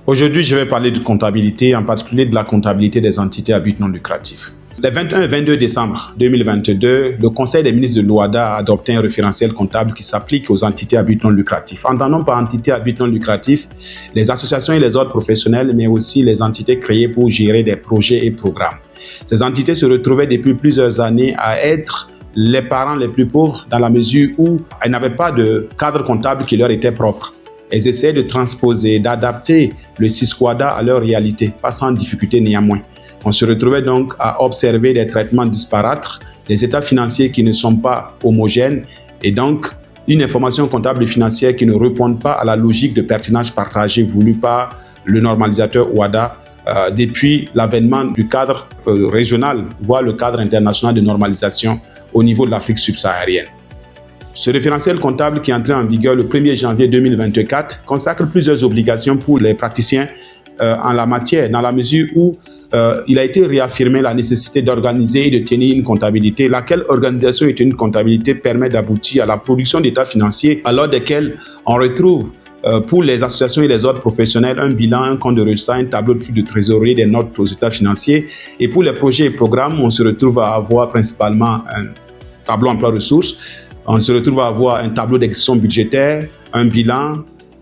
Aujourd'hui, je vais parler de comptabilité, en particulier de la comptabilité des entités à but non lucratif. Le 21 et 22 décembre 2022, le Conseil des ministres de l'OHADA a adopté un référentiel comptable qui s'applique aux entités à but non lucratif. Entendons par entités à but non lucratif les associations et les ordres professionnels, mais aussi les entités créées pour gérer des projets et programmes. Ces entités se retrouvaient depuis plusieurs années à être les parents les plus pauvres dans la mesure où elles n'avaient pas de cadre comptable qui leur était propre. Elles essaient de transposer, d'adapter le CISQUADA à leur réalité, pas sans difficulté néanmoins. On se retrouvait donc à observer des traitements disparates, des états financiers qui ne sont pas homogènes et donc une information comptable et financière qui ne répond pas à la logique de pertinence partagée voulue par le normalisateur OHADA depuis l'avènement du cadre régional, voire le cadre international de normalisation au niveau de l'Afrique subsaharienne. Ce référentiel comptable qui est entré en vigueur le 1er janvier 2024 consacre plusieurs obligations pour les praticiens en la matière, dans la mesure où il a été réaffirmé la nécessité d'organiser et de tenir une comptabilité, laquelle organisation et tenue de comptabilité permet d'aboutir à la production d'états financiers, à l'ordre desquels on retrouve pour les associations et les ordres professionnels un bilan, un compte de résultat, un tableau de flux de trésorerie, des notes aux états financiers. Et pour les projets et programmes, on se retrouve à avoir principalement un tableau emploi-ressources, on se retrouve à avoir un tableau d'exécution budgétaire, un bilan,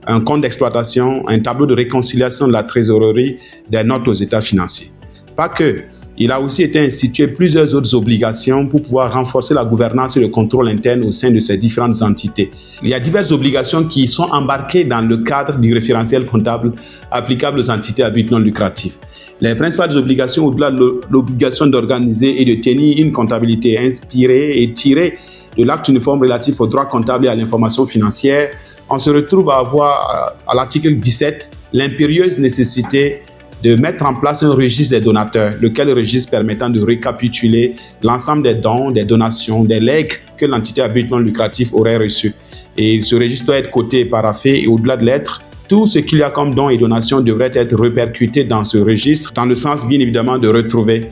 un compte d'exploitation, un tableau de réconciliation de la trésorerie, des notes aux états financiers. Pas que, il a aussi été institué plusieurs autres obligations pour pouvoir renforcer la gouvernance et le contrôle interne au sein de ces différentes entités. Il y a diverses obligations qui sont embarquées dans le cadre du référentiel comptable applicable aux entités à but non lucratif. Les principales obligations, au-delà de l'obligation d'organiser et de tenir une comptabilité inspirée et tirée de l'acte uniforme relatif au droit comptable et à l'information financière, on se retrouve à avoir à l'article 17 l'impérieuse nécessité de mettre en place un registre des donateurs, lequel registre permettant de récapituler l'ensemble des dons, des donations, des legs que l'entité à but non lucratif aurait reçus. Et ce registre doit être coté et paraphé, et au-delà de l'être, tout ce qu'il y a comme dons et donations devrait être répercuté dans ce registre, dans le sens bien évidemment de retrouver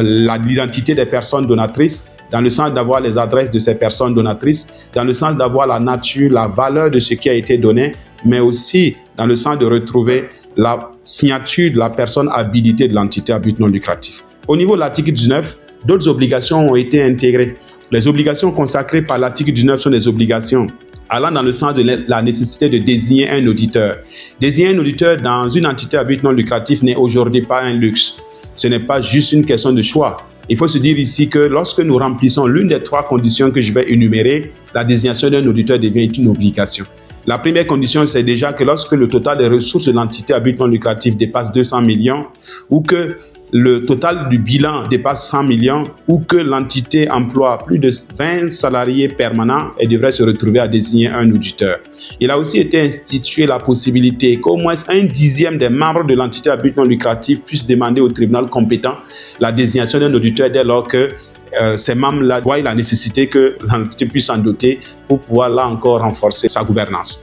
l'identité des personnes donatrices, dans le sens d'avoir les adresses de ces personnes donatrices, dans le sens d'avoir la nature, la valeur de ce qui a été donné, mais aussi dans le sens de retrouver la signature de la personne habilitée de l'entité à but non lucratif. Au niveau de l'article 19, d'autres obligations ont été intégrées. Les obligations consacrées par l'article 19 sont des obligations allant dans le sens de la nécessité de désigner un auditeur. Désigner un auditeur dans une entité à but non lucratif n'est aujourd'hui pas un luxe. Ce n'est pas juste une question de choix. Il faut se dire ici que lorsque nous remplissons l'une des trois conditions que je vais énumérer, la désignation d'un auditeur devient une obligation. La première condition, c'est déjà que lorsque le total des ressources de l'entité à but non lucratif dépasse 200 millions ou que le total du bilan dépasse 100 millions ou que l'entité emploie plus de 20 salariés permanents, elle devrait se retrouver à désigner un auditeur. Il a aussi été institué la possibilité qu'au moins un dixième des membres de l'entité à but non lucratif puisse demander au tribunal compétent la désignation d'un auditeur dès lors que ces membres-là voient la nécessité que l'entité puisse s'en doter pour pouvoir là encore renforcer sa gouvernance.